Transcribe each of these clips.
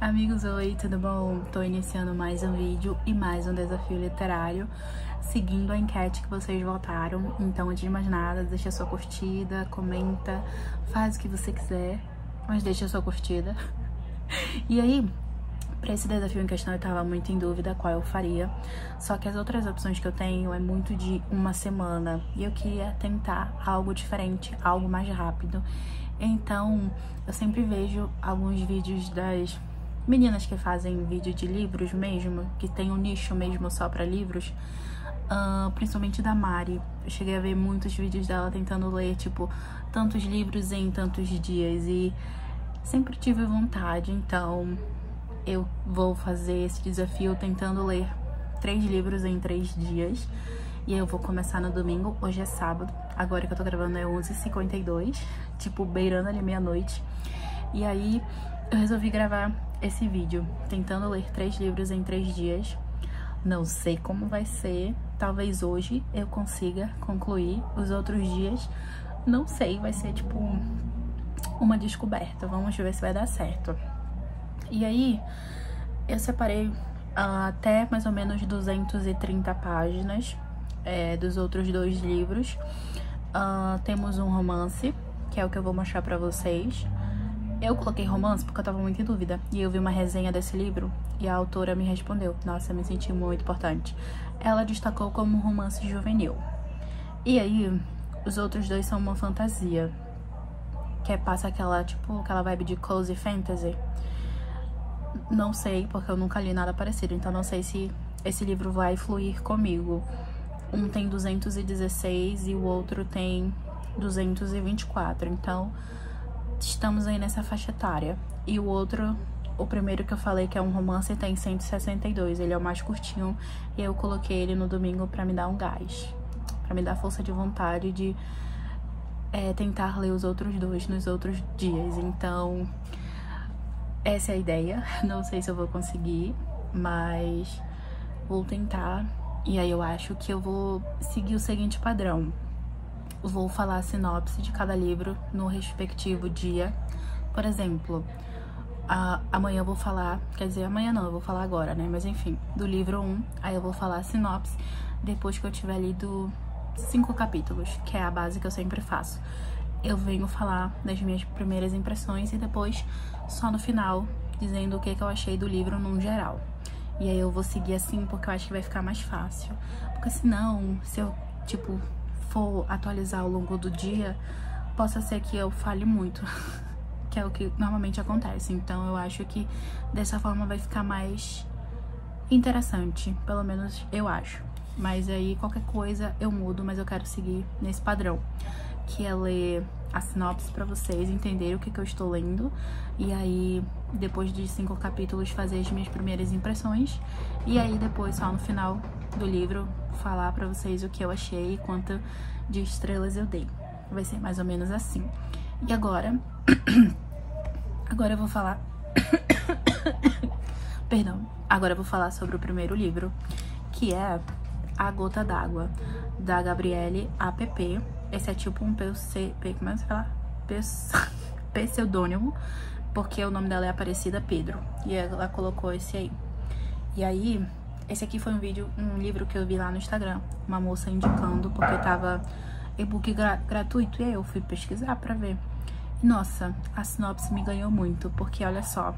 Amigos, oi, tudo bom? Tô iniciando mais um vídeo e mais um desafio literário, seguindo a enquete que vocês votaram. Então, antes de mais nada, deixa sua curtida, comenta, faz o que você quiser, mas deixa sua curtida. E aí, pra esse desafio em questão, eu tava muito em dúvida qual eu faria, só que as outras opções que eu tenho é muito de uma semana, e eu queria tentar algo diferente, algo mais rápido. Então, eu sempre vejo alguns vídeos das meninas que fazem vídeo de livros mesmo, que tem um nicho mesmo só pra livros, principalmente da Mari. Eu cheguei a ver muitos vídeos dela tentando ler, tipo, tantos livros em tantos dias, e sempre tive vontade, então eu vou fazer esse desafio tentando ler 3 livros em 3 dias. E aí eu vou começar no domingo, hoje é sábado, agora que eu tô gravando é 11h52, tipo, beirando ali meia-noite. E aí eu resolvi gravar esse vídeo, tentando ler 3 livros em 3 dias. Não sei como vai ser, talvez hoje eu consiga concluir, os outros dias não sei, vai ser tipo uma descoberta, vamos ver se vai dar certo. E aí eu separei até mais ou menos 230 páginas dos outros 2 livros. Temos um romance, que é o que eu vou mostrar pra vocês. Eu coloquei romance porque eu tava muito em dúvida, e eu vi uma resenha desse livro e a autora me respondeu. Nossa, eu me senti muito importante. Ela destacou como um romance juvenil. E aí, os outros 2 são uma fantasia, que passa aquela vibe de cozy fantasy. Não sei, porque eu nunca li nada parecido, então não sei se esse livro vai fluir comigo. Um tem 216 e o outro tem 224, então estamos aí nessa faixa etária. E o outro, o primeiro que eu falei que é um romance, tem 162, ele é o mais curtinho, e eu coloquei ele no domingo pra me dar um gás, pra me dar força de vontade de tentar ler os outros 2 nos outros dias. Então essa é a ideia, não sei se eu vou conseguir, mas vou tentar. E aí eu acho que eu vou seguir o seguinte padrão: vou falar a sinopse de cada livro no respectivo dia. Por exemplo, amanhã eu vou falar, quer dizer, amanhã não, eu vou falar agora, né? Mas enfim, do livro 1, aí eu vou falar a sinopse depois que eu tiver lido 5 capítulos, que é a base que eu sempre faço. Eu venho falar das minhas primeiras impressões e depois, só no final, dizendo o que eu achei do livro num geral. E aí eu vou seguir assim, porque eu acho que vai ficar mais fácil. Porque senão, se eu, for atualizar ao longo do dia, possa ser que eu fale muito, que é o que normalmente acontece. Então eu acho que dessa forma vai ficar mais interessante, pelo menos eu acho. Mas aí qualquer coisa eu mudo, mas eu quero seguir nesse padrão, que é ler a sinopse pra vocês entenderem o que eu estou lendo, e aí depois de 5 capítulos fazer as minhas primeiras impressões, e aí depois só no final do livro falar pra vocês o que eu achei e quanto de estrelas eu dei. Vai ser mais ou menos assim. E agora eu vou falar perdão, agora eu vou falar sobre o primeiro livro, que é A Gota d'Água, da Gabriele APP. Esse é tipo um pseudônimo, porque o nome dela é Aparecida Pedro, e ela colocou esse aí. E aí, esse aqui foi um livro que eu vi lá no Instagram, uma moça indicando, porque tava e-book gratuito, e aí eu fui pesquisar pra ver. E nossa, a sinopse me ganhou muito, porque olha só: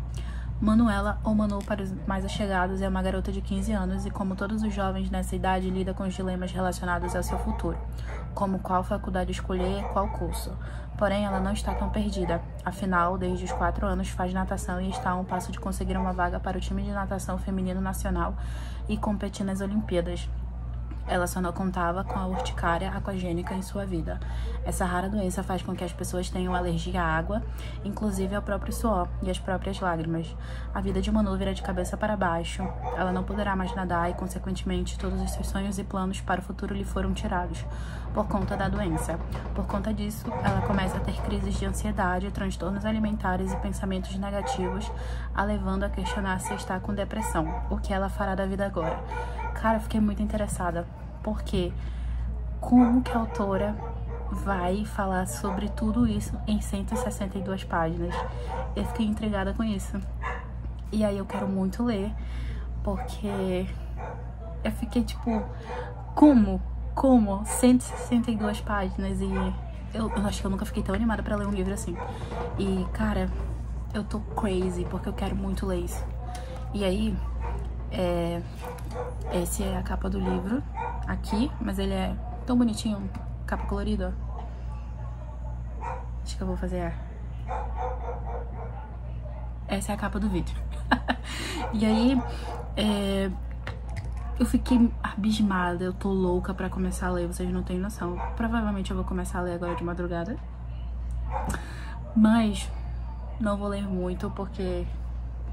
Manuela, ou Manu para os mais allegados, é uma garota de 15 anos e, como todos os jovens nessa idade, lida com os dilemas relacionados ao seu futuro, como qual faculdade escolher e qual curso. Porém, ela não está tão perdida. Afinal, desde os 4 anos faz natação e está a um passo de conseguir uma vaga para o time de natação feminino nacional e competir nas Olimpíadas. Ela só não contava com a urticária aquagênica em sua vida. Essa rara doença faz com que as pessoas tenham alergia à água, inclusive ao próprio suor e às próprias lágrimas. A vida de Manu vira de cabeça para baixo. Ela não poderá mais nadar e, consequentemente, todos os seus sonhos e planos para o futuro lhe foram tirados por conta da doença. Por conta disso, ela começa a ter crises de ansiedade, transtornos alimentares e pensamentos negativos, a levando a questionar se está com depressão. O que ela fará da vida agora? Cara, eu fiquei muito interessada, porque como que a autora vai falar sobre tudo isso em 162 páginas? Eu fiquei intrigada com isso. E aí eu quero muito ler, porque eu fiquei tipo, como? 162 páginas e eu acho que eu nunca fiquei tão animada pra ler um livro assim. E, cara, eu tô crazy, porque eu quero muito ler isso. E aí, esse é a capa do livro, aqui, mas ele é tão bonitinho, capa colorida, ó. Acho que eu vou fazer essa é a capa do vídeo. E aí, eu fiquei abismada, eu tô louca pra começar a ler, vocês não têm noção. Provavelmente eu vou começar a ler agora de madrugada. Mas não vou ler muito, porque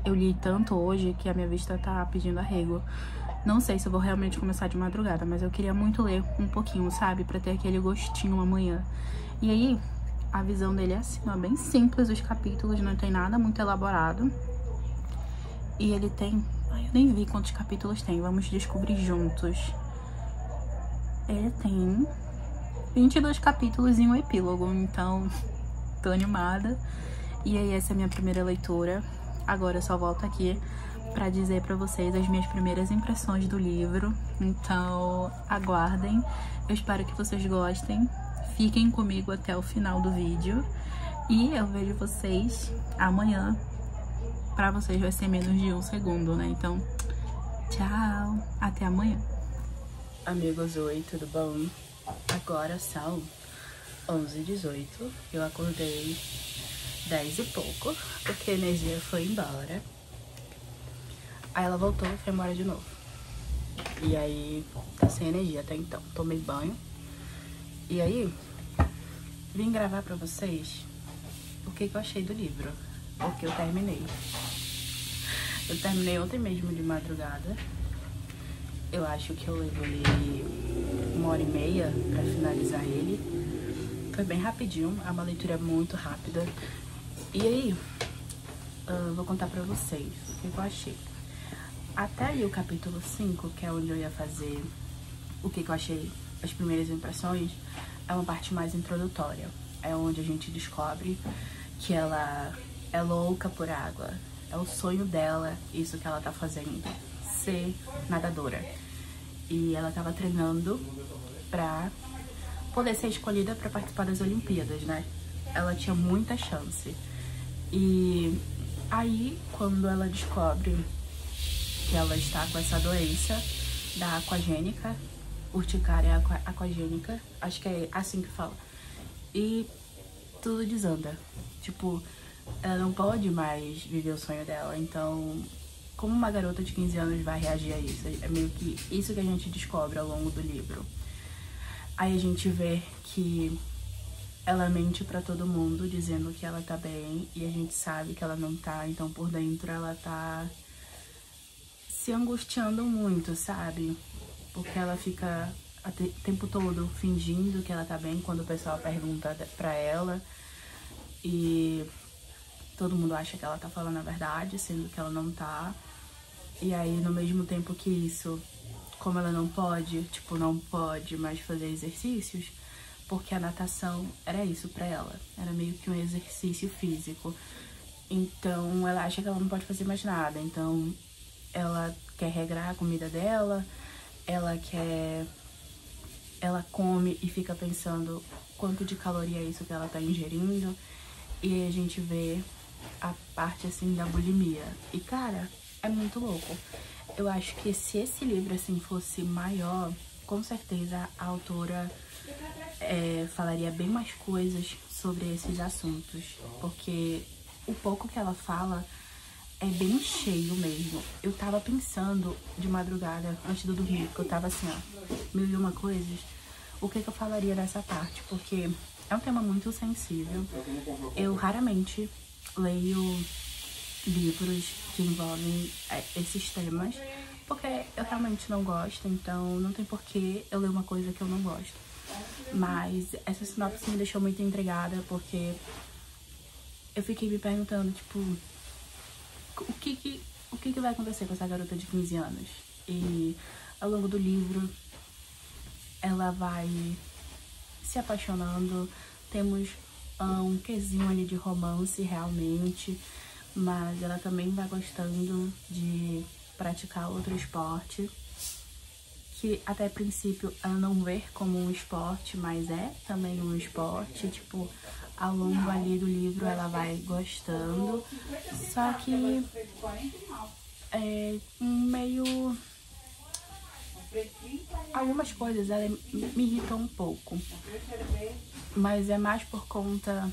eu li tanto hoje que a minha vista tá pedindo arrego. Não sei se eu vou realmente começar de madrugada, mas eu queria muito ler um pouquinho, sabe? Pra ter aquele gostinho amanhã. E aí, a visão dele é assim, ó, bem simples, os capítulos, não tem nada muito elaborado. E ele tem... Ai, eu nem vi quantos capítulos tem, vamos descobrir juntos. Ele tem 22 capítulos e um epílogo, então tô animada. E aí, essa é a minha primeira leitura. Agora eu só volto aqui pra dizer pra vocês as minhas primeiras impressões do livro. Então, aguardem. Eu espero que vocês gostem. Fiquem comigo até o final do vídeo. E eu vejo vocês amanhã. Pra vocês vai ser menos de 1 segundo, né? Então, tchau. Até amanhã. Amigos, oi, tudo bom? Agora são 11h18. Eu acordei 10 e pouco, porque a energia foi embora. Aí ela voltou e foi embora de novo. E aí, tá sem energia até então. Tomei banho. E aí, vim gravar pra vocês o que eu achei do livro. Porque eu terminei. Eu terminei ontem mesmo de madrugada. Eu acho que eu levei 1h30 pra finalizar ele. Foi bem rapidinho, é uma leitura muito rápida. E aí, vou contar pra vocês o que eu achei. Até ali o capítulo 5, que é onde eu ia fazer o que eu achei, as primeiras impressões, é uma parte mais introdutória. É onde a gente descobre que ela é louca por água. É o sonho dela, isso que ela tá fazendo, ser nadadora. E ela tava treinando pra poder ser escolhida pra participar das Olimpíadas, né? Ela tinha muita chance. E aí, quando ela descobre que ela está com essa doença da aquagênica, urticária aquagênica, acho que é assim que fala, e tudo desanda. Tipo, ela não pode mais viver o sonho dela. Então, como uma garota de 15 anos vai reagir a isso? É meio que isso que a gente descobre ao longo do livro. Aí a gente vê que ela mente pra todo mundo, dizendo que ela tá bem, e a gente sabe que ela não tá. Então, por dentro, ela tá se angustiando muito, sabe? Porque ela fica o tempo todo fingindo que ela tá bem quando o pessoal pergunta pra ela. E todo mundo acha que ela tá falando a verdade, sendo que ela não tá. E aí, no mesmo tempo que isso, como ela não pode, tipo, não pode mais fazer exercícios, porque a natação era isso pra ela. Era meio que um exercício físico. Então, ela acha que ela não pode fazer mais nada. Então, ela quer regrar a comida dela, ela come e fica pensando quanto de caloria é isso que ela tá ingerindo. E a gente vê a parte, assim, da bulimia. E, cara, é muito louco. Eu acho que se esse livro, assim, fosse maior, com certeza a autora falaria bem mais coisas sobre esses assuntos. Porque o pouco que ela fala é bem cheio mesmo. Eu tava pensando de madrugada, antes de dormir, porque eu tava assim, ó, 1001 coisas, o que eu falaria nessa parte, porque é um tema muito sensível. Eu raramente leio livros que envolvem esses temas, porque eu realmente não gosto, então não tem porquê eu ler uma coisa que eu não gosto. Mas essa sinopse me deixou muito intrigada, porque eu fiquei me perguntando, tipo, o que vai acontecer com essa garota de 15 anos? E ao longo do livro, ela vai se apaixonando. Temos um quesinho ali de romance, realmente. mas ela também vai gostando de praticar outro esporte, que até princípio ela não vê como um esporte, mas é também um esporte, tipo, ao longo ali do livro ela vai gostando, só que meio... algumas coisas ela me irritam um pouco, mas é mais por conta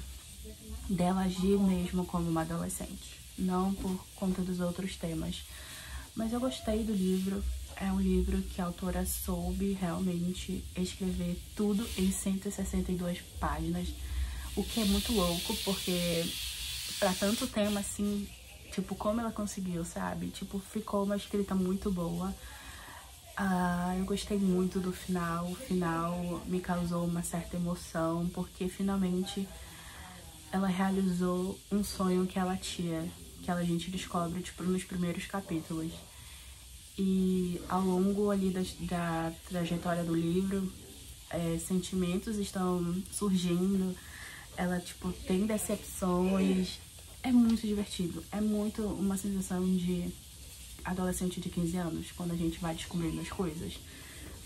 dela agir mesmo como uma adolescente, não por conta dos outros temas. Mas eu gostei do livro, é um livro que a autora soube realmente escrever tudo em 162 páginas, o que é muito louco, porque pra tanto tema assim, tipo, como ela conseguiu, sabe? Tipo, ficou uma escrita muito boa. Eu gostei muito do final, o final me causou uma certa emoção, porque finalmente ela realizou um sonho que ela tinha, que a gente descobre, tipo, nos primeiros capítulos. E ao longo ali da trajetória do livro, sentimentos estão surgindo, ela, tipo, tem decepções, é muito divertido, é muito uma sensação de adolescente de 15 anos, quando a gente vai descobrindo as coisas.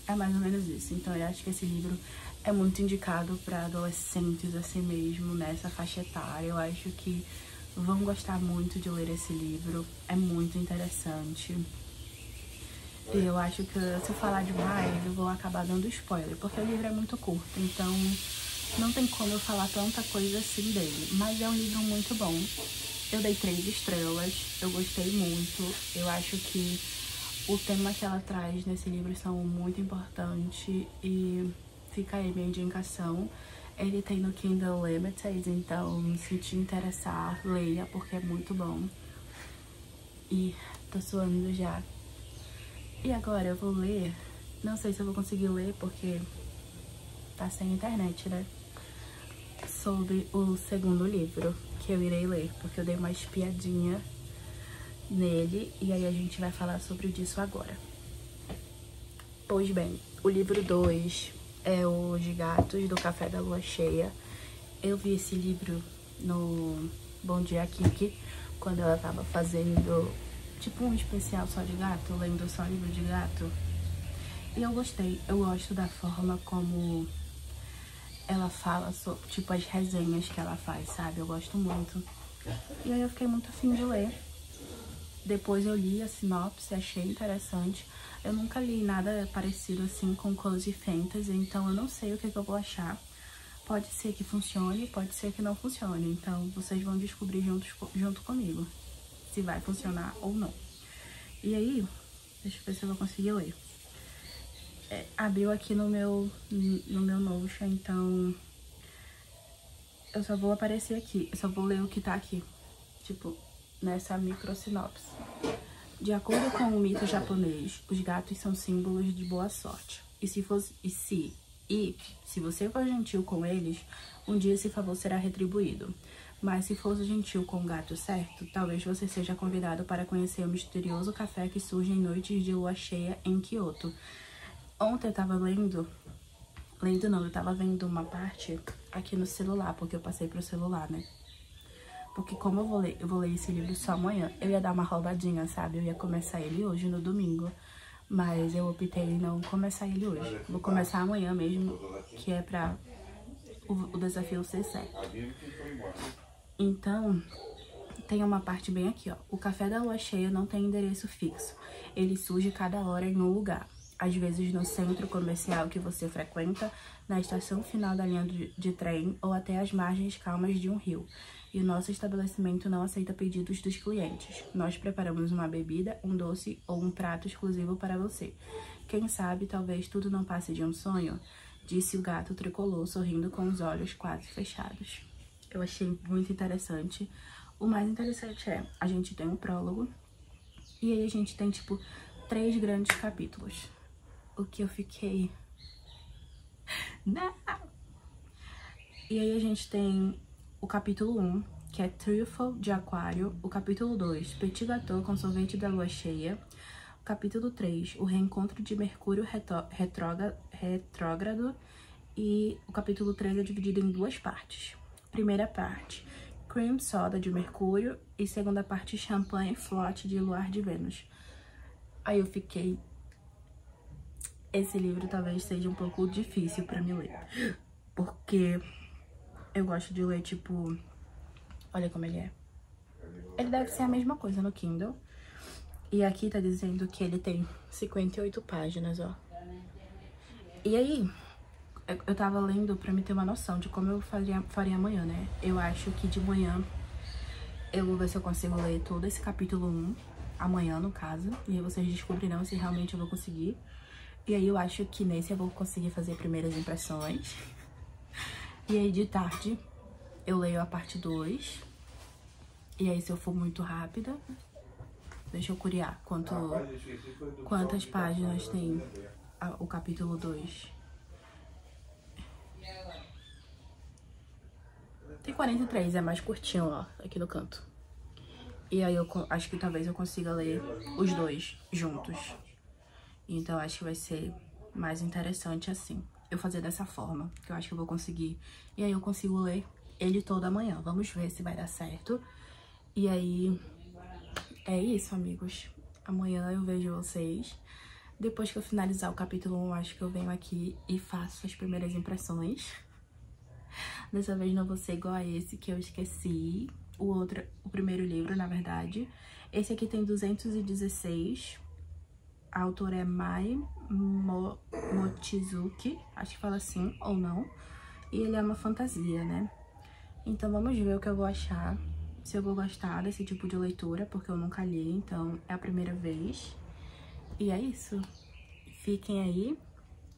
É mais ou menos isso. Então eu acho que esse livro é muito indicado para adolescentes assim mesmo, nessa faixa etária. Eu acho que vão gostar muito de ler esse livro, é muito interessante. E eu acho que se eu falar demais, eu vou acabar dando spoiler, porque o livro é muito curto, então não tem como eu falar tanta coisa assim dele. Mas é um livro muito bom. Eu dei 3 estrelas, eu gostei muito. Eu acho que o tema que ela traz nesse livro são muito importantes e fica aí minha indicação. Ele tem no Kindle Limited, então se te interessar, leia, porque é muito bom. E tô suando já. E agora eu vou ler, não sei se eu vou conseguir ler porque tá sem internet, né? Sobre o segundo livro que eu irei ler, porque eu dei uma espiadinha nele e aí a gente vai falar sobre disso agora. Pois bem, o livro 2 é Os Gatos do Café da Lua Cheia. Eu vi esse livro no Bom Dia Kiki, quando ela tava fazendo tipo um especial só de gato, lendo só livro de gato. E eu gostei, eu gosto da forma como ela fala sobre, tipo, as resenhas que ela faz, sabe? Eu gosto muito. E aí eu fiquei muito afim de ler. Depois eu li a sinopse, achei interessante. Eu nunca li nada parecido assim com Cozy Fantasy, então eu não sei o que eu vou achar. Pode ser que funcione, pode ser que não funcione. Então vocês vão descobrir junto comigo se vai funcionar ou não. E aí, deixa eu ver se eu vou conseguir ler. Abriu aqui no meu Notion, então eu só vou aparecer aqui, eu só vou ler o que tá aqui, tipo, nessa microsinopse. De acordo com o mito japonês, os gatos são símbolos de boa sorte. E se você for gentil com eles, um dia esse favor será retribuído. Mas se for gentil com o gato certo, talvez você seja convidado para conhecer o misterioso café que surge em noites de lua cheia em Kyoto. Ontem eu tava eu tava vendo uma parte aqui no celular, porque eu passei pro celular, né? Porque como eu vou ler esse livro só amanhã, eu ia dar uma roubadinha, sabe? Eu ia começar ele hoje, no domingo, mas eu optei em não começar ele hoje. Vou começar amanhã mesmo, que é pra o desafio ser certo. Então, tem uma parte bem aqui, ó. O café da lua cheia não tem endereço fixo. Ele surge cada hora em um lugar. Às vezes no centro comercial que você frequenta, na estação final da linha de trem ou até as margens calmas de um rio. E o nosso estabelecimento não aceita pedidos dos clientes. Nós preparamos uma bebida, um doce ou um prato exclusivo para você. Quem sabe, talvez tudo não passe de um sonho, disse o gato tricolor, sorrindo com os olhos quase fechados. Eu achei muito interessante. O mais interessante é, a gente tem um prólogo e aí a gente tem, tipo, 3 grandes capítulos. O que eu fiquei... Não! E aí a gente tem o capítulo 1, que é Truffle de Aquário. O capítulo 2, Petit Gâteau com sorvete da lua cheia. O capítulo 3, o reencontro de Mercúrio retrógrado. E o capítulo 3 é dividido em 2 partes. Primeira parte, Cream Soda, de Mercúrio, e segunda parte, Champanhe Flotte, de Luar de Vênus. Aí eu fiquei... Esse livro talvez seja um pouco difícil pra me ler, porque eu gosto de ler, tipo... Olha como ele é. Ele deve ser a mesma coisa no Kindle. E aqui tá dizendo que ele tem 58 páginas, ó. E aí, eu tava lendo pra me ter uma noção de como eu faria amanhã, né? Eu acho que de manhã eu vou ver se eu consigo ler todo esse capítulo 1, amanhã, no caso. E aí vocês descobrirão se realmente eu vou conseguir. E aí eu acho que nesse eu vou conseguir fazer primeiras impressões. E aí de tarde eu leio a parte 2. E aí se eu for muito rápida... Deixa eu curiar quantas páginas tem o capítulo 2. Tem 43, é mais curtinho, ó, aqui no canto. E aí eu acho que talvez eu consiga ler os dois juntos. Então acho que vai ser mais interessante assim, eu fazer dessa forma, que eu acho que eu vou conseguir. E aí eu consigo ler ele todo amanhã. Vamos ver se vai dar certo. E aí... É isso, amigos. Amanhã eu vejo vocês. Depois que eu finalizar o capítulo 1, acho que eu venho aqui e faço as primeiras impressões. Dessa vez não vou ser igual a esse que eu esqueci. O primeiro livro, na verdade. Esse aqui tem 216. A autora é Mai Mochizuki. Acho que fala assim, ou não. E ele é uma fantasia, né? Então vamos ver o que eu vou achar. Se eu vou gostar desse tipo de leitura, porque eu nunca li, então é a primeira vez. E é isso. Fiquem aí.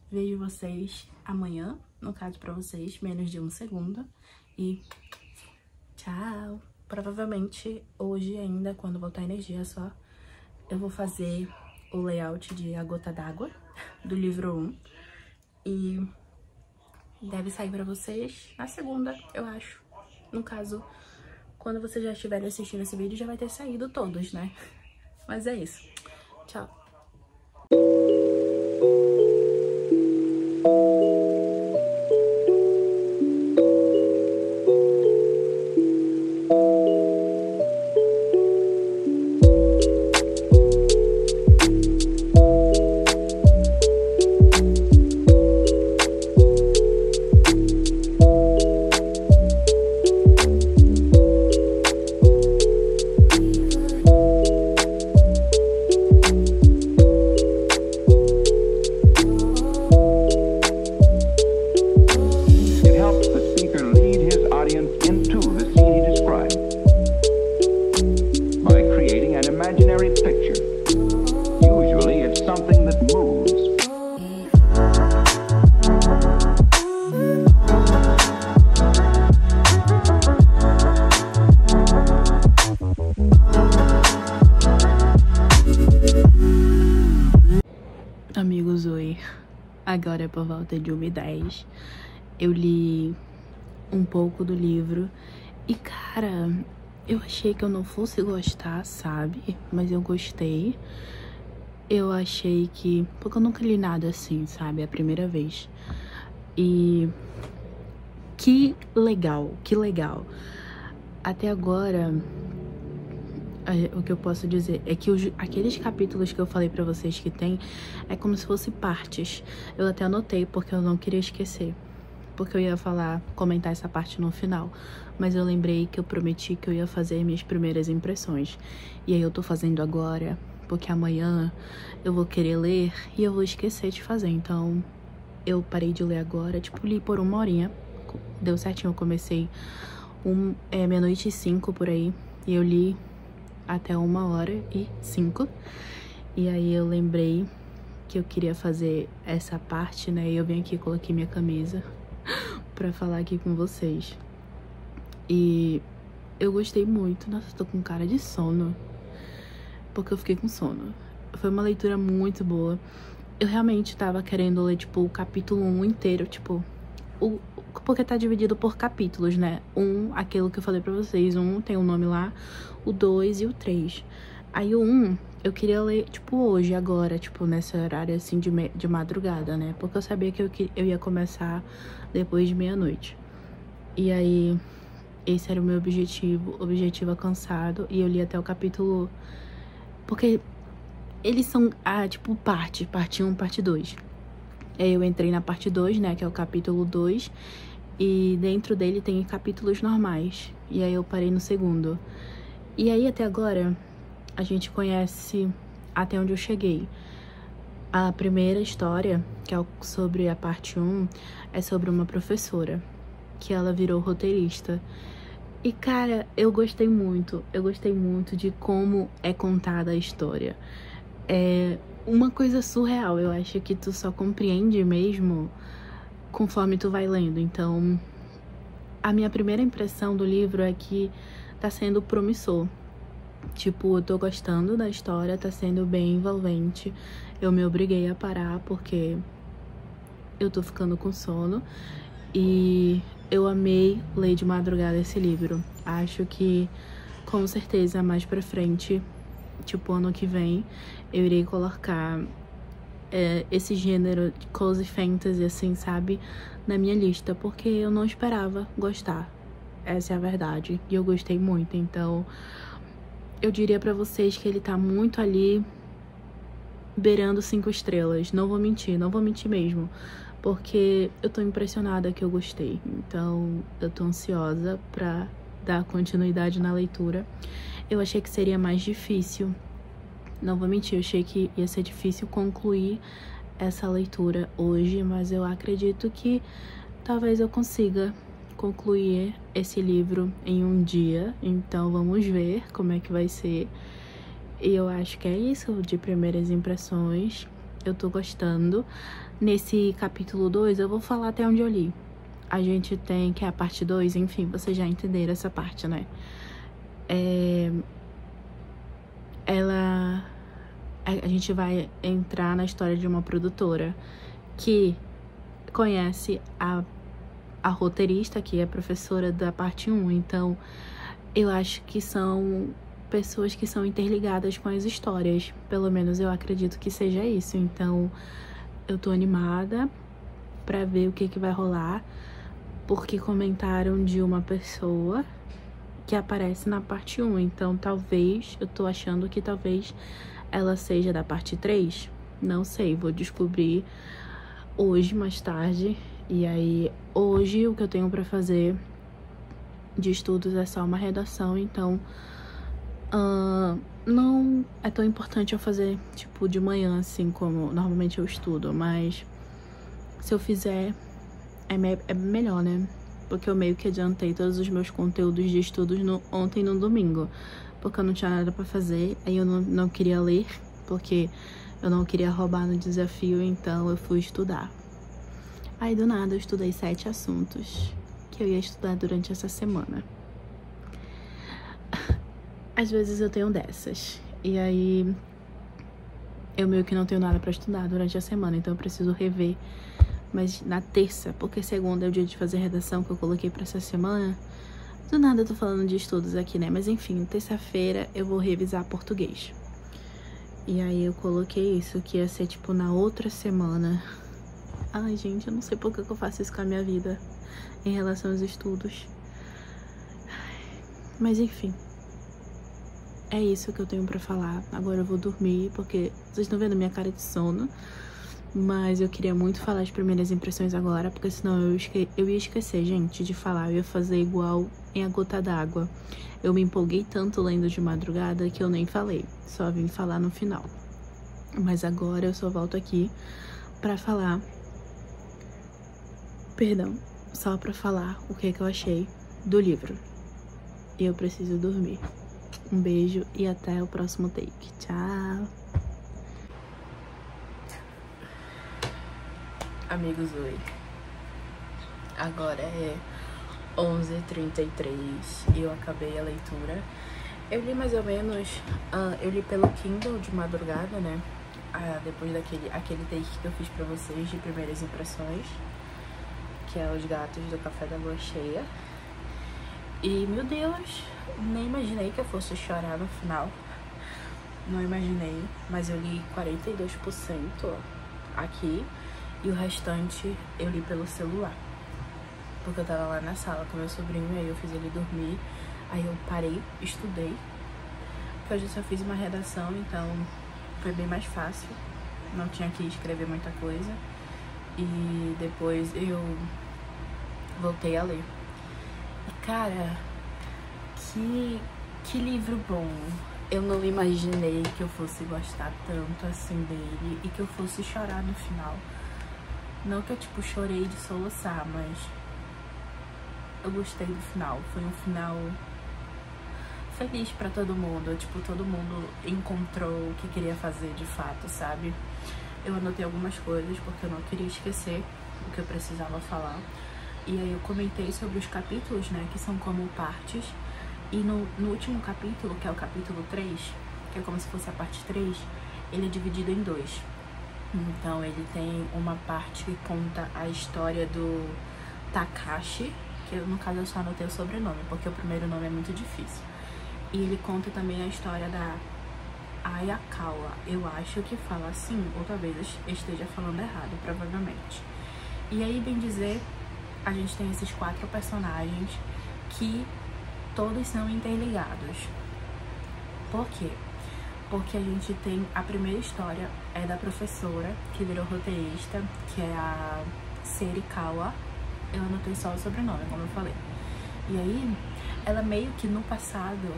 Vejo vocês amanhã, no caso pra vocês, menos de um segundo. E tchau! Provavelmente hoje ainda, quando voltar a energia só, eu vou fazer o layout de A Gota d'Água, do livro 1. E deve sair pra vocês na segunda, eu acho. No caso... Quando vocês já estiverem assistindo esse vídeo, já vai ter saído todos, né? Mas é isso. Tchau. Amigos, oi. Agora é por volta de 1h10. Eu li um pouco do livro e, cara, eu achei que eu não fosse gostar, sabe? Mas eu gostei. Eu achei que... Porque eu nunca li nada assim, sabe? É a primeira vez. E... Que legal, que legal. Até agora... O que eu posso dizer é que aqueles capítulos que eu falei pra vocês que tem é como se fosse partes. Eu até anotei porque eu não queria esquecer, porque eu ia comentar essa parte no final, mas eu lembrei que eu prometi que eu ia fazer minhas primeiras impressões. E aí eu tô fazendo agora, porque amanhã eu vou querer ler e eu vou esquecer de fazer. Então eu parei de ler agora, tipo, li por 1 horinha, deu certinho. Eu comecei 00:05 por aí, e eu li até 1h05. E aí eu lembrei que eu queria fazer essa parte, né? E eu vim aqui e coloquei minha camisa pra falar aqui com vocês. E eu gostei muito. Nossa, eu tô com cara de sono, porque eu fiquei com sono. Foi uma leitura muito boa. Eu realmente tava querendo ler, tipo, o capítulo 1 inteiro, tipo... Porque tá dividido por capítulos, né? Aquilo que eu falei pra vocês, tem um nome lá, o 2 e o 3. Aí o 1, eu queria ler, tipo, hoje, agora, tipo, nesse horário, assim, de madrugada, né? Porque eu sabia que eu ia começar depois de meia-noite. E aí, esse era o meu objetivo alcançado, e eu li até o capítulo... Porque eles são, tipo, parte 1, parte 2. Aí eu entrei na parte 2, né, que é o capítulo 2, e dentro dele tem capítulos normais, e aí eu parei no segundo. E aí, até agora, a gente conhece até onde eu cheguei. A primeira história, que é sobre a parte 1, é sobre uma professora, que ela virou roteirista. E, cara, eu gostei muito de como é contada a história. É uma coisa surreal, eu acho que tu só compreende mesmo conforme tu vai lendo. Então, a minha primeira impressão do livro é que tá sendo promissor. Tipo, eu tô gostando da história, tá sendo bem envolvente. Eu me obriguei a parar porque eu tô ficando com sono. E eu amei ler de madrugada esse livro. Acho que, com certeza, mais pra frente, tipo, ano que vem, eu irei colocar esse gênero de cozy fantasy, assim, sabe, na minha lista, porque eu não esperava gostar. Essa é a verdade. E eu gostei muito, então eu diria pra vocês que ele tá muito ali, beirando 5 estrelas. Não vou mentir mesmo, porque eu tô impressionada que eu gostei. Então, eu tô ansiosa pra dar continuidade na leitura. Eu achei que seria mais difícil. Não vou mentir, eu achei que ia ser difícil concluir essa leitura hoje, mas eu acredito que talvez eu consiga concluir esse livro em um dia. Então, vamos ver como é que vai ser. E eu acho que é isso, de primeiras impressões. Eu tô gostando. Nesse capítulo 2, eu vou falar até onde eu li. A gente tem, que é a parte 2, enfim, vocês já entenderam essa parte, né? A gente vai entrar na história de uma produtora que conhece a roteirista, que é professora da parte 1. Então, eu acho que são pessoas que são interligadas com as histórias. Pelo menos eu acredito que seja isso. Então, eu tô animada pra ver o que vai rolar, porque comentaram de uma pessoa que aparece na parte 1. Então, talvez, eu tô achando que talvez ela seja da parte 3. Não sei, vou descobrir hoje, mais tarde. E aí, hoje, o que eu tenho pra fazer de estudos é só uma redação. Então, não é tão importante eu fazer, tipo, de manhã, assim, como normalmente eu estudo. Mas, se eu fizer, é melhor, né? Porque eu meio que adiantei todos os meus conteúdos de estudos ontem no domingo. Porque eu não tinha nada pra fazer. Aí eu não queria ler, porque eu não queria roubar no desafio. Então eu fui estudar. Aí do nada eu estudei 7 assuntos que eu ia estudar durante essa semana. Às vezes eu tenho dessas. E aí eu meio que não tenho nada pra estudar durante a semana. Então eu preciso rever. Mas na terça, porque segunda é o dia de fazer redação que eu coloquei pra essa semana. Do nada eu tô falando de estudos aqui, né? Mas enfim, terça-feira eu vou revisar português. E aí eu coloquei isso, que ia ser tipo na outra semana. Ai, gente, eu não sei por que eu faço isso com a minha vida em relação aos estudos. Mas enfim, é isso que eu tenho pra falar. Agora eu vou dormir, porque vocês estão vendo minha cara de sono. Mas eu queria muito falar as primeiras impressões agora, porque senão eu ia esquecer, gente, de falar. Eu ia fazer igual em A Gota d'Água. Eu me empolguei tanto lendo de madrugada que eu nem falei. Só vim falar no final. Mas agora eu só volto aqui pra falar... Perdão, só pra falar o que eu achei do livro. E eu preciso dormir. Um beijo e até o próximo take. Tchau! Amigos, oi. Agora é 11h33 e eu acabei a leitura. Eu li mais ou menos, eu li pelo Kindle de madrugada, né? Depois aquele take que eu fiz pra vocês de primeiras impressões, que é Os Gatos do Café da Lua Cheia. E, meu Deus, nem imaginei que eu fosse chorar no final. Não imaginei, mas eu li 42% aqui. E o restante eu li pelo celular. porque eu tava lá na sala com meu sobrinho, aí eu fiz ele dormir, aí eu parei, estudei, porque hoje eu só fiz uma redação, então foi bem mais fácil, não tinha que escrever muita coisa, e depois eu voltei a ler. E cara, que livro bom! Eu não imaginei que eu fosse gostar tanto assim dele e que eu fosse chorar no final. Não que eu, tipo, chorei de soluçar, mas eu gostei do final. Foi um final feliz pra todo mundo. Tipo, todo mundo encontrou o que queria fazer de fato, sabe? Eu anotei algumas coisas porque eu não queria esquecer o que eu precisava falar. E aí eu comentei sobre os capítulos, né, que são como partes. E no último capítulo, que é o capítulo 3, que é como se fosse a parte 3, ele é dividido em 2. Então ele tem uma parte que conta a história do Takashi, que no caso eu só anotei o sobrenome, porque o primeiro nome é muito difícil. E ele conta também a história da Ayakawa. Eu acho que fala assim, ou talvez eu esteja falando errado, provavelmente. E aí, bem dizer, a gente tem esses 4 personagens que todos são interligados. Por quê? Porque a gente tem a primeira história, é da professora que virou roteirista, que é a Serikawa. Eu anotei só o sobrenome, como eu falei. E aí, ela meio que no passado,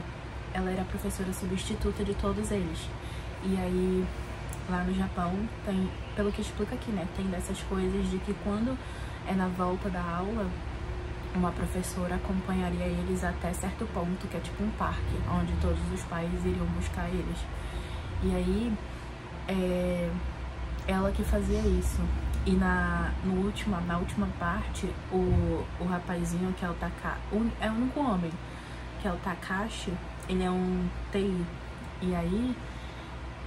ela era a professora substituta de todos eles. E aí, lá no Japão, tem, pelo que explica aqui, né, tem dessas coisas de que quando é na volta da aula, uma professora acompanharia eles até certo ponto, que é tipo um parque, onde todos os pais iriam buscar eles. E aí, ela que fazia isso. E na última parte, o rapazinho, que é o Takashi, é o único homem, que é o Takashi, ele é um TI. E aí,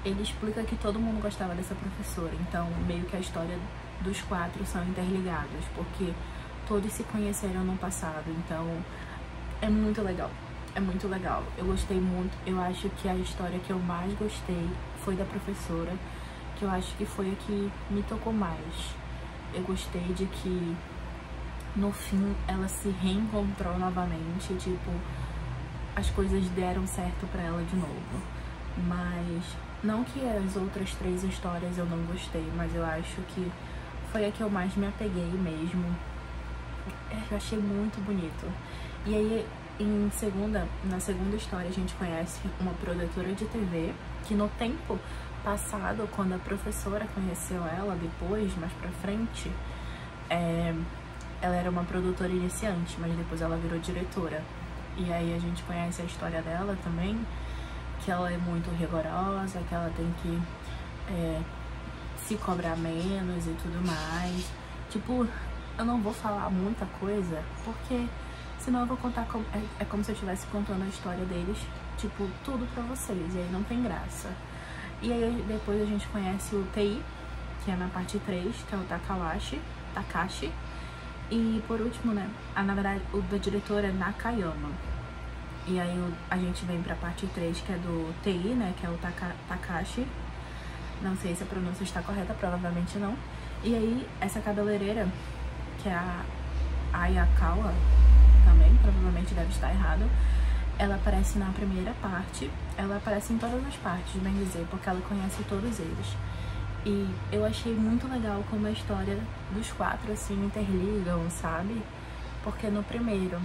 ele explica que todo mundo gostava dessa professora. Então, meio que a história dos 4 são interligados, porque todos se conheceram no passado, então é muito legal, é muito legal. Eu gostei muito, eu acho que a história que eu mais gostei foi da professora, que eu acho que foi a que me tocou mais. Eu gostei de que no fim ela se reencontrou novamente, tipo, as coisas deram certo pra ela de novo. Mas não que as outras 3 histórias eu não gostei, mas eu acho que foi a que eu mais me apeguei mesmo. Eu achei muito bonito. E aí, na segunda história, a gente conhece uma produtora de TV que no tempo passado, quando a professora conheceu ela, depois, mais pra frente, ela era uma produtora iniciante, mas depois ela virou diretora. E aí a gente conhece a história dela também, que ela é muito rigorosa, que ela tem que se cobrar menos e tudo mais. Tipo, eu não vou falar muita coisa, porque senão eu vou contar é como se eu estivesse contando a história deles, tipo, tudo pra vocês, e aí não tem graça. E aí depois a gente conhece o TI, que é na parte 3, que é o Takashi. E por último, né, na verdade, o da diretora é Nakayama. E aí a gente vem pra parte 3, que é do TI, né, que é o Takashi. Não sei se a pronúncia está correta, provavelmente não. E aí, essa cabeleireira, que é a Ayakawa, também, provavelmente deve estar errado, ela aparece na primeira parte, ela aparece em todas as partes, bem dizer, porque ela conhece todos eles. E eu achei muito legal como a história dos 4, assim, interligam, sabe? Porque no primeiro,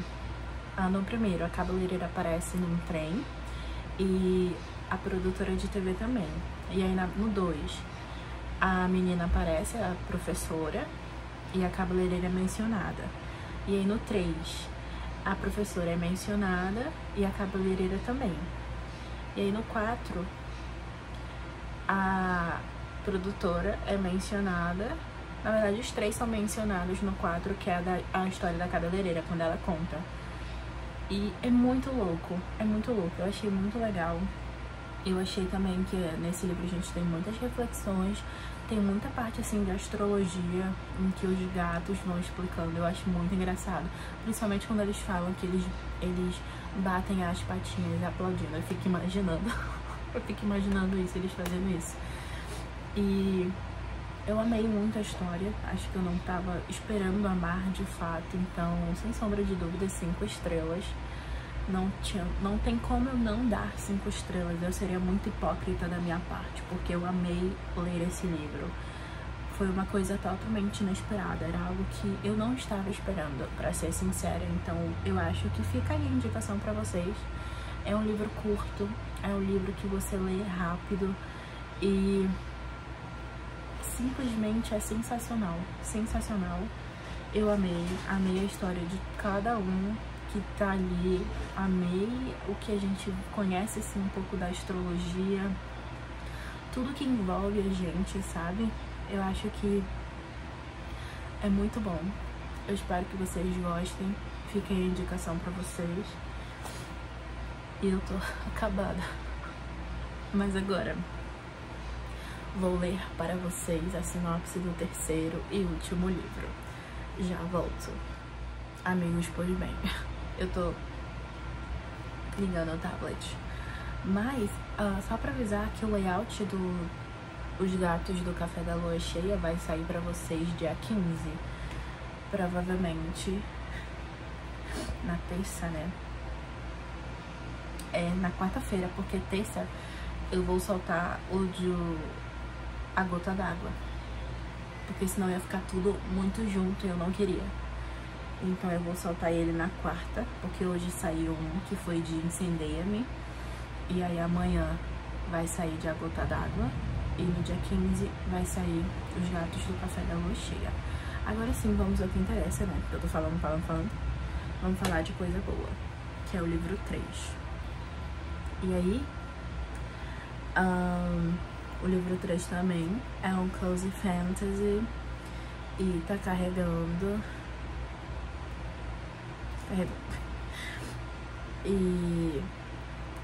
a cabeleireira aparece num trem e a produtora de TV também. E aí no 2, a menina aparece, a professora, e a cabeleireira é mencionada. E aí no 3, a professora é mencionada e a cabeleireira também. E aí no 4, a produtora é mencionada. Na verdade, os 3 são mencionados no 4, que é a história da cabeleireira, quando ela conta. E é muito louco, eu achei muito legal. Eu achei também que nesse livro a gente tem muitas reflexões, tem muita parte assim de astrologia, em que os gatos vão explicando, eu acho muito engraçado. Principalmente quando eles falam que eles batem as patinhas aplaudindo, eu fico imaginando isso, eles fazendo isso. E Eu amei muito a história, acho que eu não tava esperando amar de fato, então, sem sombra de dúvida, 5 estrelas. Não tem como eu não dar 5 estrelas, eu seria muito hipócrita da minha parte, porque eu amei ler esse livro. Foi uma coisa totalmente inesperada, era algo que eu não estava esperando, pra ser sincera, então eu acho que fica aí a indicação pra vocês. É um livro curto, é um livro que você lê rápido e simplesmente é sensacional, sensacional. Eu amei a história de cada um que tá ali, amei o que a gente conhece assim um pouco da astrologia, tudo que envolve a gente, sabe? Eu acho que é muito bom. Eu espero que vocês gostem. Fica aí a indicação pra vocês. E eu tô acabada. Mas agora vou ler para vocês a sinopse do 3º e último livro. Já volto. Amigos, pois bem, eu tô ligando o tablet. Mas, só pra avisar que o layout Os Gatos do Café da Lua Cheia vai sair pra vocês dia 15. Provavelmente na terça, né? É na quarta-feira, porque terça eu vou soltar o de A Gota d'Água, porque senão ia ficar tudo muito junto e eu não queria. Então eu vou soltar ele na quarta, porque hoje saiu um que foi de Incendeia-me, e aí amanhã vai sair de A Gota d'Água, e no dia 15 vai sair Os Gatos do Café da Lua Cheia. Agora sim, vamos ao que interessa, né? Porque eu tô falando. Vamos falar de coisa boa, que é o livro 3. E aí, o livro 3 também é um cozy fantasy e tá carregando. E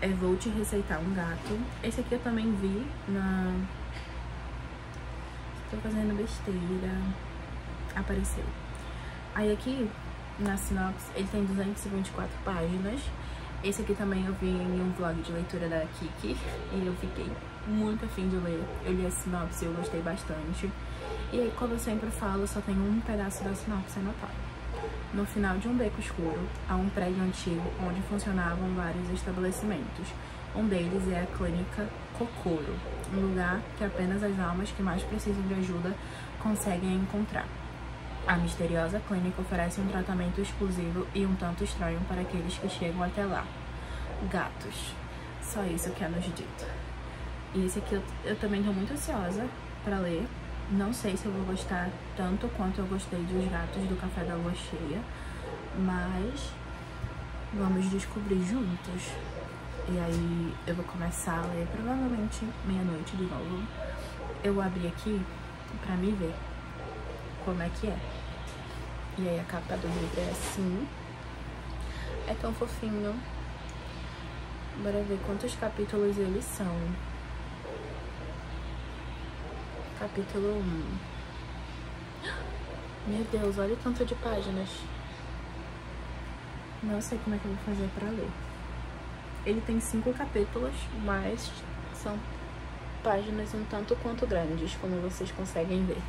eu vou te receitar um gato. Esse aqui eu também vi na... Tô fazendo besteira. Apareceu. Aí aqui, na sinopse, ele tem 224 páginas. Esse aqui também eu vi em um vlog de leitura da Kiki e eu fiquei muito afim de ler. Eu li a sinopse e eu gostei bastante. E aí, como eu sempre falo, só tem um pedaço da sinopse anotado. No final de um beco escuro, há um prédio antigo onde funcionavam vários estabelecimentos. Um deles é a Clínica Kokoro, um lugar que apenas as almas que mais precisam de ajuda conseguem encontrar. A misteriosa clínica oferece um tratamento exclusivo e um tanto estranho para aqueles que chegam até lá. Gatos. Só isso que é nos dito. E esse aqui eu também estou muito ansiosa para ler. Não sei se eu vou gostar tanto quanto eu gostei de Os Gatos do Café da Lua Cheia, mas vamos descobrir juntos. E aí eu vou começar a ler provavelmente meia-noite de novo. Eu abri aqui pra me ver como é que é. E aí a capa do livro é assim. É tão fofinho. Bora ver quantos capítulos eles são. Capítulo 1. Meu Deus, olha o tanto de páginas. Não sei como é que eu vou fazer pra ler. Ele tem 5 capítulos, mas são páginas um tanto quanto grandes, como vocês conseguem ver.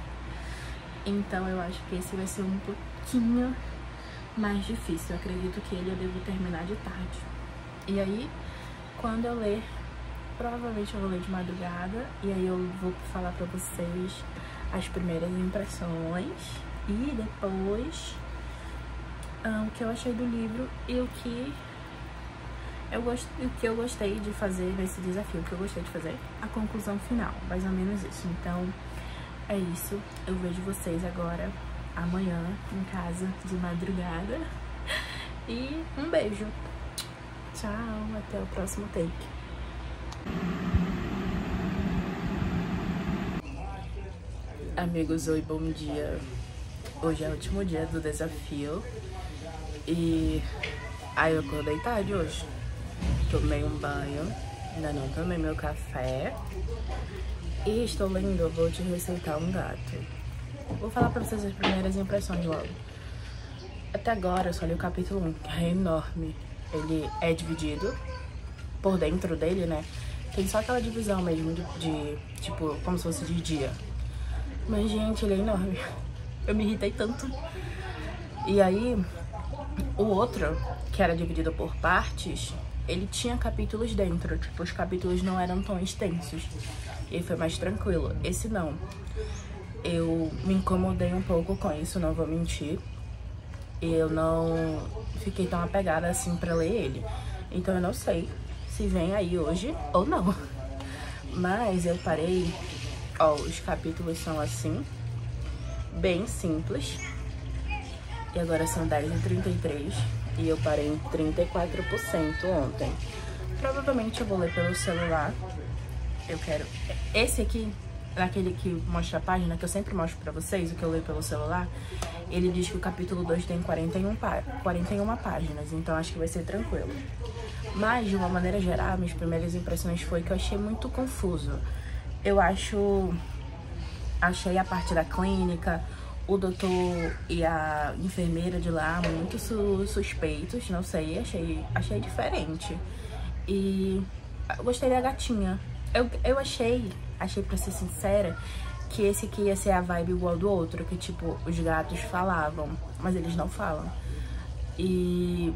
Então eu acho que esse vai ser um pouquinho mais difícil. Eu acredito que ele eu devo terminar de tarde. E aí, quando eu ler, provavelmente eu vou ler de madrugada. E aí eu vou falar pra vocês as primeiras impressões. E depois o que eu achei do livro e o que eu gostei de fazer nesse desafio. O que eu gostei de fazer, a conclusão final, mais ou menos isso. Então é isso, eu vejo vocês agora, amanhã, em casa, de madrugada. E um beijo. Tchau, até o próximo take. Amigos, oi, bom dia. Hoje é o último dia do desafio. E aí eu acordei tarde hoje. Tomei um banho, ainda não tomei meu café. E estou lendo Vou Te Receitar um Gato. Vou falar pra vocês as primeiras impressões logo. Até agora eu só li o capítulo 1, que é enorme. Ele é dividido por dentro dele, né? Tem só aquela divisão mesmo de tipo, como se fosse de dia. Mas, gente, ele é enorme. Eu me irritei tanto. E aí, o outro, que era dividido por partes, ele tinha capítulos dentro. Tipo, os capítulos não eram tão extensos. E aí foi mais tranquilo. Esse não. Eu me incomodei um pouco com isso, não vou mentir. Eu não fiquei tão apegada assim pra ler ele. Então eu não sei se vem aí hoje ou não. Mas eu parei... Ó, os capítulos são assim, bem simples. E agora são 10h33 e eu parei em 34% ontem. Provavelmente eu vou ler pelo celular. Eu quero... Esse aqui, naquele que mostra a página, que eu sempre mostro pra vocês, o que eu leio pelo celular, ele diz que o capítulo 2 tem 41 páginas, então acho que vai ser tranquilo. Mas, de uma maneira geral, minhas primeiras impressões foi que eu achei muito confuso. Eu achei a parte da clínica, o doutor e a enfermeira de lá muito suspeitos, não sei, achei diferente. E eu gostei da gatinha. Eu achei pra ser sincera, que esse aqui ia ser a vibe igual do outro, que tipo, os gatos falavam, mas eles não falam. E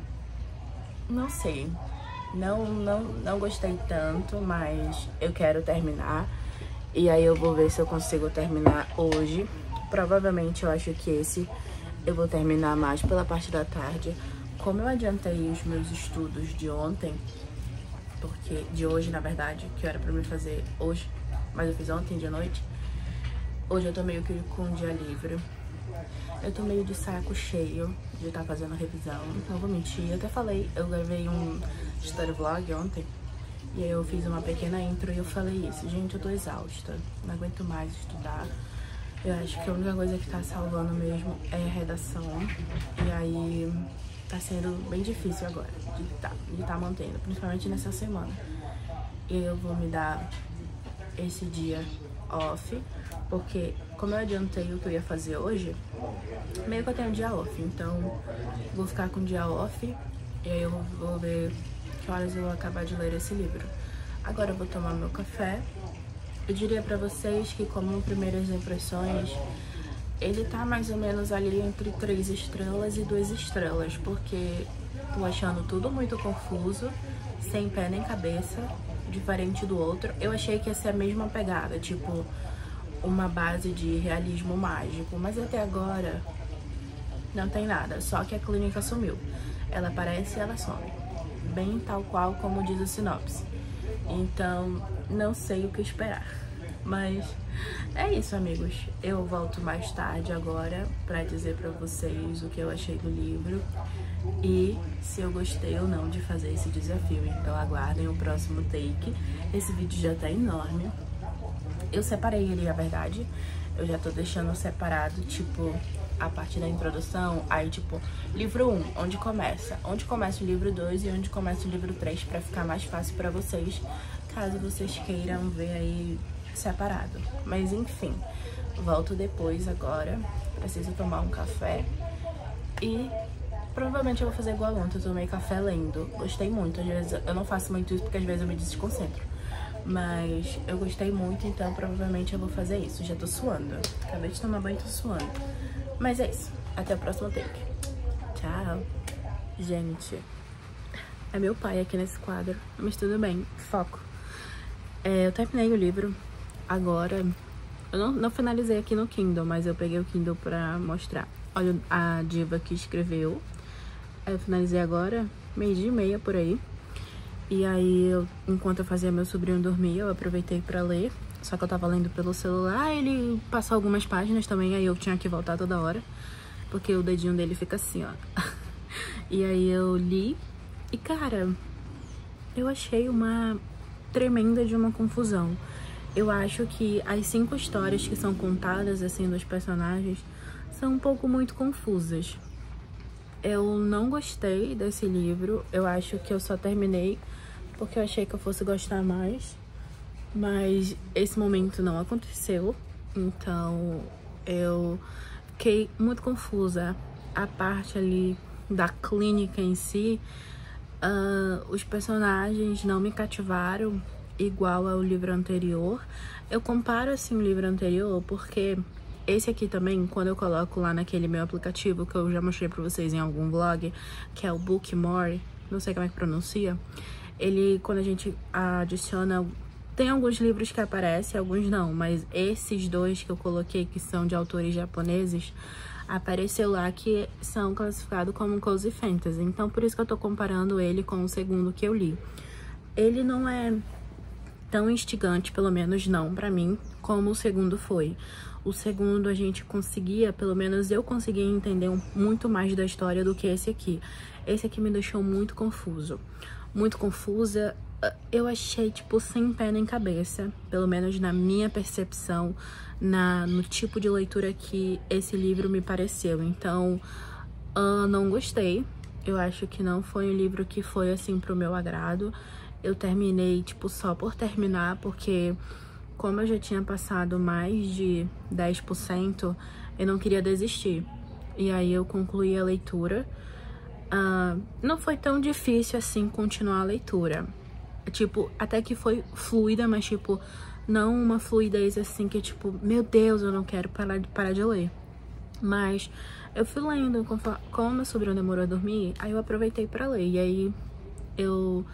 não sei, não gostei tanto, mas eu quero terminar. E aí eu vou ver se eu consigo terminar hoje. Provavelmente eu acho que esse eu vou terminar mais pela parte da tarde. Como eu adiantei os meus estudos de ontem, porque de hoje, na verdade, que era pra me fazer hoje, mas eu fiz ontem de noite. Hoje eu tô meio que com um dia livre. Eu tô meio de saco cheio de estar fazendo revisão. Não vou mentir, eu até falei, eu gravei um story vlog ontem. E aí eu fiz uma pequena intro e eu falei isso. Gente, eu tô exausta, não aguento mais estudar. Eu acho que a única coisa que tá salvando mesmo é a redação. E aí tá sendo bem difícil agora de tá mantendo, principalmente nessa semana. E eu vou me dar esse dia off, porque como eu adiantei o que eu ia fazer hoje, meio que eu tenho um dia off. Então vou ficar com o dia off e aí eu vou ver que horas eu vou acabar de ler esse livro. Agora eu vou tomar meu café. Eu diria pra vocês que, como primeiras impressões, ele tá mais ou menos ali entre 3 estrelas e 2 estrelas, porque tô achando tudo muito confuso, sem pé nem cabeça, diferente do outro. Eu achei que ia ser a mesma pegada, tipo, uma base de realismo mágico, mas até agora não tem nada, só que a clínica sumiu. Ela aparece e ela some, bem tal qual como diz a sinopse. Então, não sei o que esperar. Mas é isso, amigos. Eu volto mais tarde agora pra dizer pra vocês o que eu achei do livro e se eu gostei ou não de fazer esse desafio. Então aguardem o próximo take. Esse vídeo já tá enorme. Eu separei ele, na verdade. Eu já tô deixando separado, tipo, a parte da introdução. Aí, tipo, livro 1, onde começa o livro 2 e onde começa o livro 3, pra ficar mais fácil pra vocês, caso vocês queiram ver aí separado. Mas enfim, volto depois agora. Preciso tomar um café e provavelmente eu vou fazer igual ontem. Eu tomei café lendo. Gostei muito. Às vezes eu não faço muito isso porque às vezes eu me desconcentro. Mas eu gostei muito, então provavelmente eu vou fazer isso. Já tô suando. Acabei de tomar banho e tô suando. Mas é isso. Até o próximo take. Tchau. Gente, é meu pai aqui nesse quadro. Mas tudo bem. Foco. Eu terminei o livro. Agora, eu não finalizei aqui no Kindle, mas eu peguei o Kindle pra mostrar. Olha a diva que escreveu. Eu finalizei agora, 12h30 por aí. E aí, enquanto eu fazia meu sobrinho dormir, eu aproveitei pra ler. Só que eu tava lendo pelo celular, ele passou algumas páginas também, aí eu tinha que voltar toda hora. Porque o dedinho dele fica assim, ó. E aí eu li. E, cara, eu achei uma tremenda de uma confusão. Eu acho que as 5 histórias que são contadas, assim, dos personagens, são um pouco muito confusas. Eu não gostei desse livro. Eu acho que eu só terminei porque eu achei que eu fosse gostar mais. Mas esse momento não aconteceu. Então, eu fiquei muito confusa. A parte ali da clínica em si, os personagens não me cativaram. igual ao livro anterior. Eu comparo assim o livro anterior porque esse aqui também, quando eu coloco lá naquele meu aplicativo que eu já mostrei pra vocês em algum vlog, que é o Bookmore, não sei como é que pronuncia, ele, quando a gente adiciona, tem alguns livros que aparecem, alguns não, mas esses dois que eu coloquei, que são de autores japoneses, apareceu lá que são classificados como Cozy Fantasy. Então, por isso que eu tô comparando ele com o segundo que eu li. Ele não é tão instigante, pelo menos não pra mim, como o segundo foi. O segundo a gente conseguia, pelo menos eu conseguia entender muito mais da história do que esse aqui. Esse aqui me deixou muito confuso. Muito confusa. Eu achei, tipo, sem pé nem cabeça, pelo menos na minha percepção, no tipo de leitura que esse livro me pareceu. Então, não gostei. Eu acho que não foi um livro que foi, assim, pro meu agrado. Eu terminei, tipo, só por terminar, porque como eu já tinha passado mais de 10%, eu não queria desistir. E aí eu concluí a leitura. Não foi tão difícil, assim, continuar a leitura. Tipo, até que foi fluida, mas, tipo, não uma fluidez, assim, que, tipo, meu Deus, eu não quero parar de ler. Mas eu fui lendo, como meu sobrinho demorou a dormir, aí eu aproveitei pra ler. E aí eu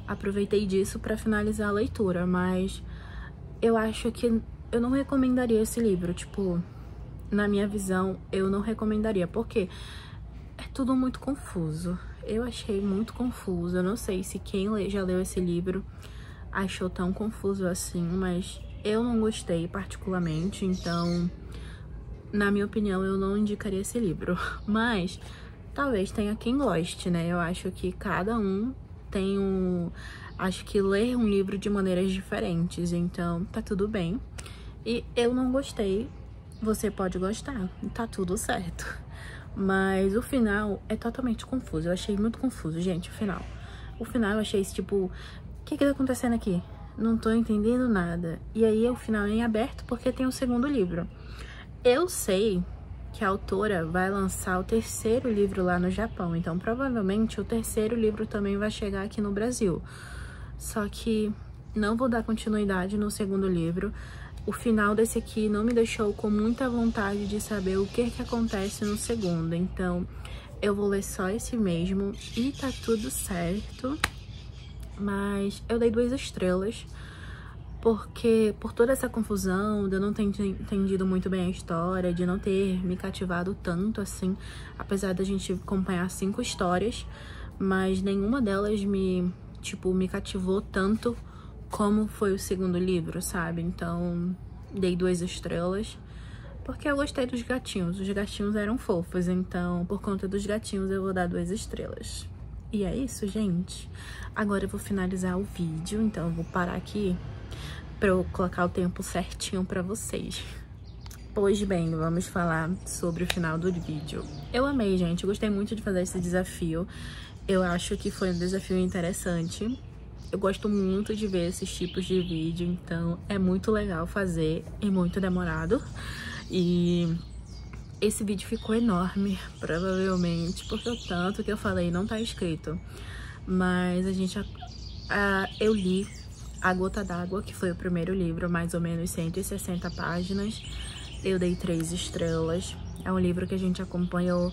aproveitei disso pra finalizar a leitura, mas eu acho que eu não recomendaria esse livro, tipo, na minha visão, eu não recomendaria, porque é tudo muito confuso. Eu achei muito confuso, eu não sei se quem já leu esse livro achou tão confuso assim, mas eu não gostei particularmente, então, na minha opinião, eu não indicaria esse livro. Mas talvez tenha quem goste, né? Eu acho que cada um tem acho que ler um livro de maneiras diferentes, então tá tudo bem. E eu não gostei, você pode gostar, tá tudo certo. Mas o final é totalmente confuso, eu achei muito confuso, gente, o final. O final eu achei tipo, o que tá acontecendo aqui? Não tô entendendo nada. E aí o final é em aberto porque tem o segundo livro. Eu sei que a autora vai lançar o terceiro livro lá no Japão, então provavelmente o terceiro livro também vai chegar aqui no Brasil. Só que não vou dar continuidade no segundo livro. O final desse aqui não me deixou com muita vontade de saber o que acontece no segundo, então eu vou ler só esse mesmo e tá tudo certo. Mas eu dei 2 estrelas, porque por toda essa confusão, de eu não ter entendido muito bem a história, de não ter me cativado tanto assim, apesar da gente acompanhar 5 histórias, mas nenhuma delas me cativou tanto como foi o segundo livro, sabe? Então, dei 2 estrelas, porque eu gostei dos gatinhos. Os gatinhos eram fofos, então, por conta dos gatinhos, eu vou dar 2 estrelas. E é isso, gente. Agora eu vou finalizar o vídeo, então eu vou parar aqui pra eu colocar o tempo certinho pra vocês. Pois bem, vamos falar sobre o final do vídeo. Eu amei, gente. Eu gostei muito de fazer esse desafio. Eu acho que foi um desafio interessante. Eu gosto muito de ver esses tipos de vídeo, então é muito legal fazer e muito demorado. E esse vídeo ficou enorme, provavelmente, porque o tanto que eu falei não tá escrito. Mas eu li A Gota d'Água, que foi o primeiro livro, mais ou menos 160 páginas. Eu dei 3 estrelas. É um livro que a gente acompanhou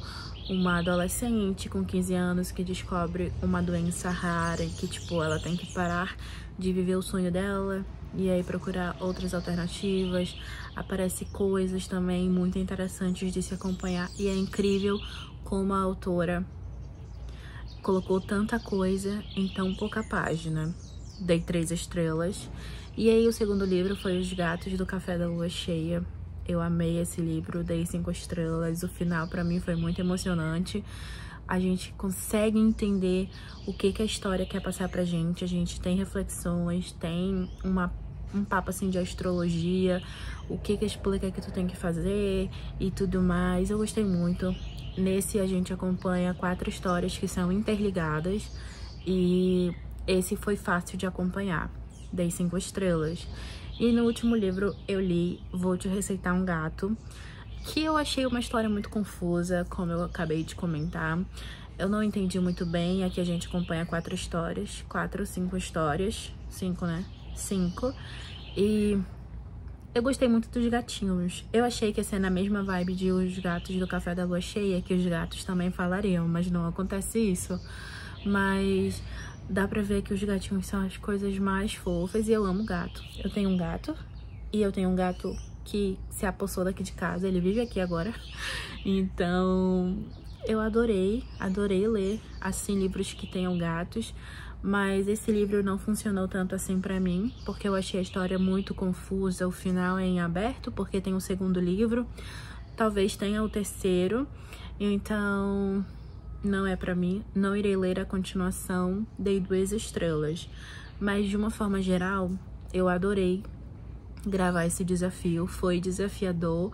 uma adolescente com 15 anos que descobre uma doença rara e que, tipo, ela tem que parar de viver o sonho dela e aí procurar outras alternativas. Aparece coisas também muito interessantes de se acompanhar e é incrível como a autora colocou tanta coisa em tão pouca página. Dei 3 estrelas. E aí o segundo livro foi Os Gatos do Café da Lua Cheia. Eu amei esse livro, dei 5 estrelas. O final pra mim foi muito emocionante. A gente consegue entender o que a história quer passar pra gente. A gente tem reflexões, tem um papo assim de astrologia, o que explica que tu tem que fazer e tudo mais. Eu gostei muito. Nesse a gente acompanha 4 histórias que são interligadas e esse foi fácil de acompanhar. Dei 5 estrelas. E no último livro eu li Vou Te Receitar um Gato, que eu achei uma história muito confusa, como eu acabei de comentar. Eu não entendi muito bem. Aqui a gente acompanha 4 histórias, 4 ou 5 histórias, 5, né? 5. E eu gostei muito dos gatinhos. Eu achei que ia ser na mesma vibe de Os Gatos do Café da Lua Cheia, que os gatos também falariam, mas não acontece isso. Mas dá pra ver que os gatinhos são as coisas mais fofas e eu amo gato. Eu tenho um gato e eu tenho um gato que se apossou daqui de casa, ele vive aqui agora. Então, eu adorei ler, assim, livros que tenham gatos. Mas esse livro não funcionou tanto assim pra mim, porque eu achei a história muito confusa, o final é em aberto, porque tem um segundo livro, talvez tenha o terceiro, então não é pra mim, não irei ler a continuação, dei 2 estrelas. Mas de uma forma geral, eu adorei gravar esse desafio, foi desafiador.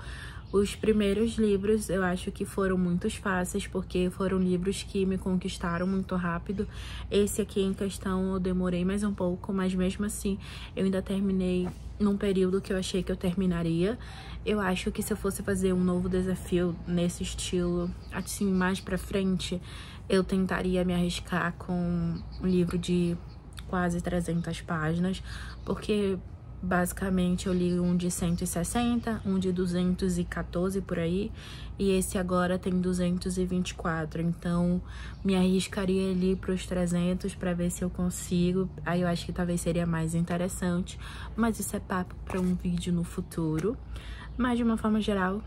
Os primeiros livros eu acho que foram muito fáceis, porque foram livros que me conquistaram muito rápido. Esse aqui em questão eu demorei mais um pouco, mas mesmo assim eu ainda terminei num período que eu achei que eu terminaria. Eu acho que se eu fosse fazer um novo desafio nesse estilo, assim, mais pra frente, eu tentaria me arriscar com um livro de quase 300 páginas, porque basicamente eu li um de 160, um de 214 por aí, e esse agora tem 224, então me arriscaria ali para os 300 para ver se eu consigo. Aí eu acho que talvez seria mais interessante, mas isso é papo para um vídeo no futuro. Mas de uma forma geral,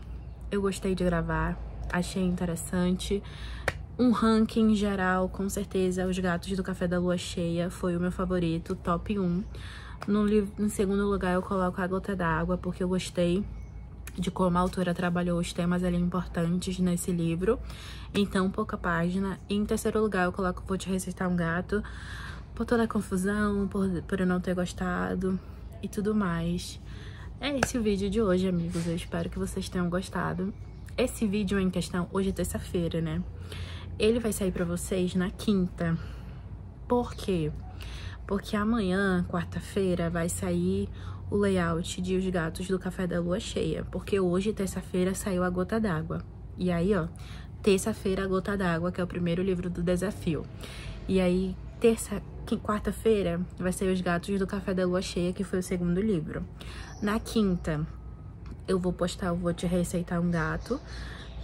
eu gostei de gravar, achei interessante. Um ranking geral, com certeza, Os Gatos do Café da Lua Cheia foi o meu favorito, top 1. No segundo lugar eu coloco A Gota d'Água, porque eu gostei de como a autora trabalhou os temas ali importantes nesse livro, então pouca página. E em terceiro lugar eu coloco Vou Te Receitar um Gato, por toda a confusão, por eu não ter gostado e tudo mais. É esse o vídeo de hoje, amigos, eu espero que vocês tenham gostado. Esse vídeo em questão, hoje é terça-feira, né? Ele vai sair pra vocês na quinta. Por quê? Porque amanhã, quarta-feira, vai sair o layout de Os Gatos do Café da Lua Cheia. Porque hoje, terça-feira, saiu A Gota d'Água. E aí, ó, terça-feira, A Gota d'Água, que é o primeiro livro do desafio. E aí, quarta-feira, vai sair Os Gatos do Café da Lua Cheia, que foi o segundo livro. Na quinta, eu vou postar o Vou Te Receitar um Gato.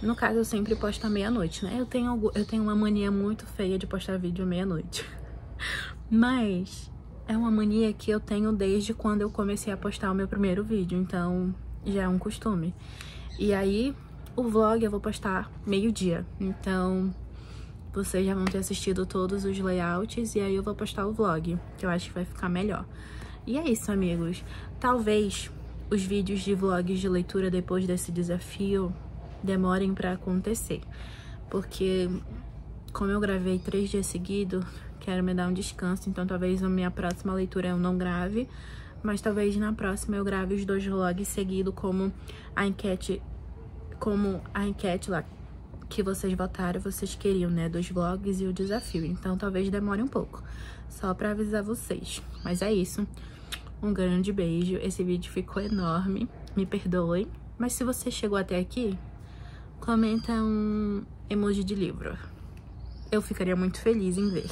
No caso, eu sempre posto à meia-noite, né? Eu tenho uma mania muito feia de postar vídeo à meia-noite. Mas é uma mania que eu tenho desde quando eu comecei a postar o meu primeiro vídeo, então já é um costume. E aí, o vlog eu vou postar meio-dia, então vocês já vão ter assistido todos os layouts e aí eu vou postar o vlog, que eu acho que vai ficar melhor. E é isso, amigos. Talvez os vídeos de vlogs de leitura depois desse desafio demorem pra acontecer, porque como eu gravei 3 dias seguidos, quero me dar um descanso, então talvez na minha próxima leitura eu não grave, mas talvez na próxima eu grave os 2 vlogs seguidos como a enquete lá que vocês votaram, vocês queriam, né, dos vlogs e o desafio, então talvez demore um pouco, só pra avisar vocês. Mas é isso, um grande beijo, esse vídeo ficou enorme, me perdoem, mas se você chegou até aqui, comenta um emoji de livro. Eu ficaria muito feliz em ver.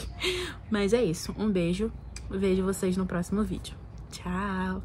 Mas é isso, um beijo, vejo vocês no próximo vídeo. Tchau!